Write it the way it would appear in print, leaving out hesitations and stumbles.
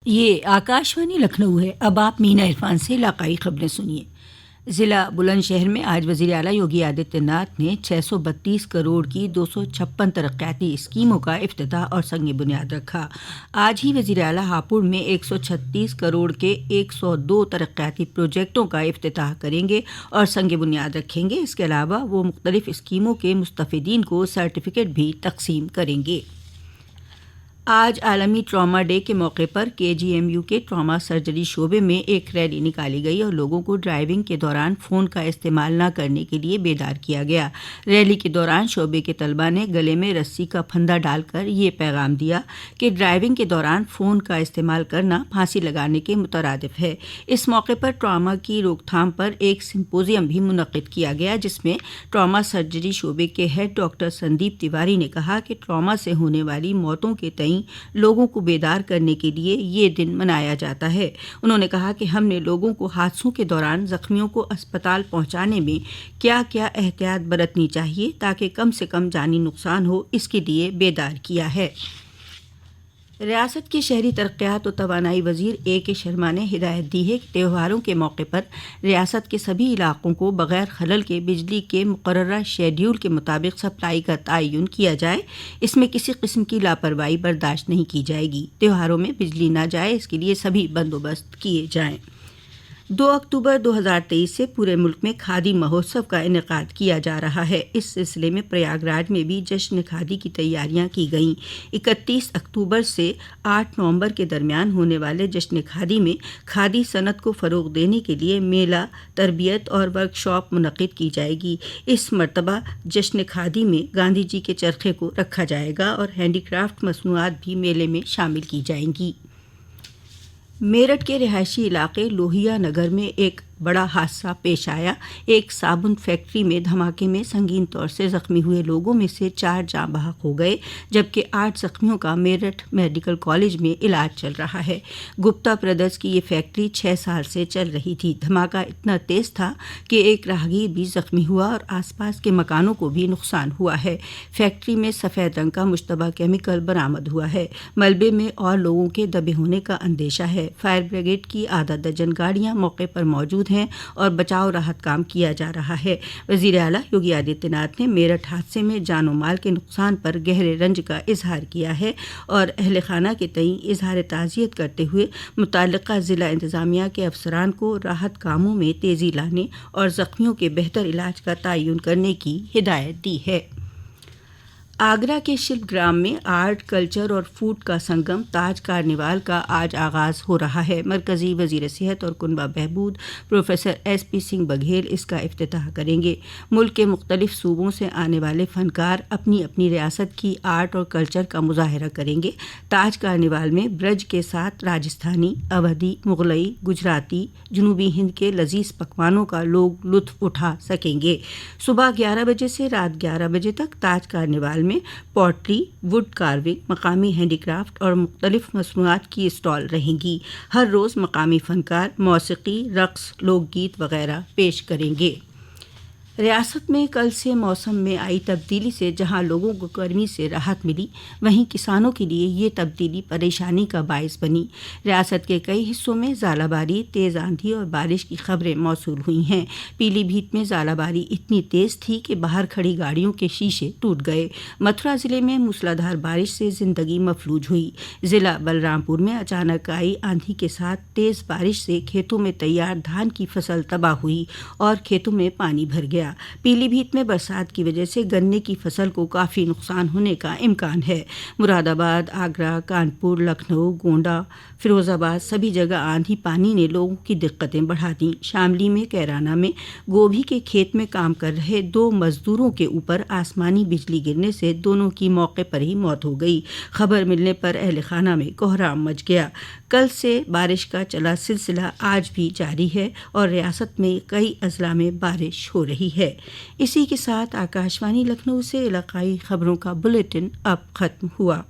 یہ آکاشوانی لکھنؤ ہے۔ اب آپ مینا عرفان سے علاقائی خبریں سنیے۔ ضلع بلند شہر میں آج وزیر اعلیٰ یوگی آدتیہ ناتھ نے 632 کروڑ کی 256 ترقیاتی اسکیموں کا افتتاح اور سنگ بنیاد رکھا۔ آج ہی وزیر اعلیٰ ہاپوڑ میں 136 کروڑ کے 102 ترقیاتی پروجیکٹوں کا افتتاح کریں گے اور سنگ بنیاد رکھیں گے۔ اس کے علاوہ وہ مختلف اسکیموں کے مستفیدین کو سرٹیفکیٹ بھی تقسیم کریں گے۔ آج عالمی ٹراما ڈے کے موقع پر KGMU کے ٹراما سرجری شعبے میں ایک ریلی نکالی گئی اور لوگوں کو ڈرائیونگ کے دوران فون کا استعمال نہ کرنے کے لیے بیدار کیا گیا۔ ریلی کے دوران شعبے کے طلباء نے گلے میں رسی کا پھندا ڈال کر یہ پیغام دیا کہ ڈرائیونگ کے دوران فون کا استعمال کرنا پھانسی لگانے کے مترادف ہے۔ اس موقع پر ٹراما کی روک تھام پر ایک سمپوزیم بھی منعقد کیا گیا، جس میں ٹراما سرجری شعبے کے ہیڈ ڈاکٹر سندیپ تیواری نے کہا کہ ٹراما سے ہونے والی موتوں کے تئیں لوگوں کو بیدار کرنے کے لیے یہ دن منایا جاتا ہے۔ انہوں نے کہا کہ ہم نے لوگوں کو حادثوں کے دوران زخمیوں کو اسپتال پہنچانے میں کیا کیا احتیاط برتنی چاہیے تاکہ کم سے کم جانی نقصان ہو، اس کے لیے بیدار کیا ہے۔ ریاست کے شہری ترقیات و توانائی وزیر AK شرما نے ہدایت دی ہے کہ تہواروں کے موقع پر ریاست کے سبھی علاقوں کو بغیر خلل کے بجلی کے مقررہ شیڈیول کے مطابق سپلائی کا تعین کیا جائے۔ اس میں کسی قسم کی لاپرواہی برداشت نہیں کی جائے گی۔ تہواروں میں بجلی نہ جائے، اس کے لیے سبھی بندوبست کیے جائیں۔ 2 اکتوبر 2023 سے پورے ملک میں کھادی مہوتسو کا انعقاد کیا جا رہا ہے۔ اس سلسلے میں پریاگ راج میں بھی جشن کھادی کی تیاریاں کی گئیں۔ 31 اکتوبر سے 8 نومبر کے درمیان ہونے والے جشن کھادی میں کھادی صنعت کو فروغ دینے کے لیے میلہ، تربیت اور ورکشاپ منعقد کی جائے گی۔ اس مرتبہ جشن کھادی میں گاندھی جی کے چرخے کو رکھا جائے گا اور ہینڈی کرافٹ مصنوعات بھی میلے میں شامل کی جائیں گی۔ میرٹھ کے رہائشی علاقے لوہیا نگر میں ایک بڑا حادثہ پیش آیا۔ ایک صابن فیکٹری میں دھماکے میں سنگین طور سے زخمی ہوئے لوگوں میں سے 4 جاں بحق ہو گئے، جبکہ 8 زخمیوں کا میرٹھ میڈیکل کالج میں علاج چل رہا ہے۔ گپتا برادرز کی یہ فیکٹری 6 سال سے چل رہی تھی۔ دھماکہ اتنا تیز تھا کہ ایک راہگیر بھی زخمی ہوا اور آس پاس کے مکانوں کو بھی نقصان ہوا ہے۔ فیکٹری میں سفید رنگ کا مشتبہ کیمیکل برآمد ہوا ہے۔ ملبے میں اور لوگوں کے دبے ہونے کا اندیشہ ہے۔ فائر بریگیڈ کی آدھا درجن گاڑیاں موقع پر موجود ہیں اور بچاؤ راحت کام کیا جا رہا ہے۔ وزیر اعلیٰ یوگی آدتیہ ناتھ نے میرٹھ حادثے میں جان و مال کے نقصان پر گہرے رنج کا اظہار کیا ہے اور اہل خانہ کے تئیں اظہار تعزیت کرتے ہوئے متعلقہ ضلع انتظامیہ کے افسران کو راحت کاموں میں تیزی لانے اور زخمیوں کے بہتر علاج کا تعین کرنے کی ہدایت دی ہے۔ آگرہ کے شلپ گرام میں آرٹ، کلچر اور فوڈ کا سنگم تاج کارنیوال کا آج آغاز ہو رہا ہے۔ مرکزی وزیر صحت اور کنبہ بہبود پروفیسر SP سنگھ بگھیل اس کا افتتاح کریں گے۔ ملک کے مختلف صوبوں سے آنے والے فنکار اپنی اپنی ریاست کی آرٹ اور کلچر کا مظاہرہ کریں گے۔ تاج کارنیوال میں برج کے ساتھ راجستھانی، اودھی، مغلئی، گجراتی، جنوبی ہند کے لذیذ پکوانوں کا لوگ لطف اٹھا سکیں گے۔ صبح 11 بجے سے رات 11 بجے تک تاج کارنیوال میں پوٹری، ووڈ کارونگ، مقامی ہینڈی کرافٹ اور مختلف مصنوعات کی اسٹال رہیں گی۔ ہر روز مقامی فنکار موسیقی، رقص، لوک گیت وغیرہ پیش کریں گے۔ ریاست میں کل سے موسم میں آئی تبدیلی سے جہاں لوگوں کو گرمی سے راحت ملی، وہیں کسانوں کے لیے یہ تبدیلی پریشانی کا باعث بنی۔ ریاست کے کئی حصوں میں ژالہ باری، تیز آندھی اور بارش کی خبریں موصول ہوئی ہیں۔ پیلی بھیت میں ژالہ باری اتنی تیز تھی کہ باہر کھڑی گاڑیوں کے شیشے ٹوٹ گئے۔ متھرا ضلع میں موسلادھار بارش سے زندگی مفلوج ہوئی۔ ضلع بلرام پور میں اچانک آئی آندھی کے ساتھ تیز بارش سے کھیتوں میں تیار دھان کی فصل تباہ ہوئی اور کھیتوں میں پانی بھر گیا۔ پیلی بھیت میں برسات کی وجہ سے گنے کی فصل کو کافی نقصان ہونے کا امکان ہے۔ مراد آباد، آگرہ، کانپور، لکھنؤ، گونڈہ، فیروز آباد سبھی جگہ آندھی پانی نے لوگوں کی دقتیں بڑھا دیں۔ شاملی میں کیرانہ میں گوبھی کے کھیت میں کام کر رہے 2 مزدوروں کے اوپر آسمانی بجلی گرنے سے دونوں کی موقع پر ہی موت ہو گئی۔ خبر ملنے پر اہل خانہ میں کوہرام مچ گیا۔ کل سے بارش کا چلا سلسلہ آج بھی جاری ہے اور ریاست میں کئی اضلاع میں بارش ہو رہی ہے۔ اسی کے ساتھ آکاشوانی لکھنؤ سے علاقائی خبروں کا بلیٹن اب ختم ہوا۔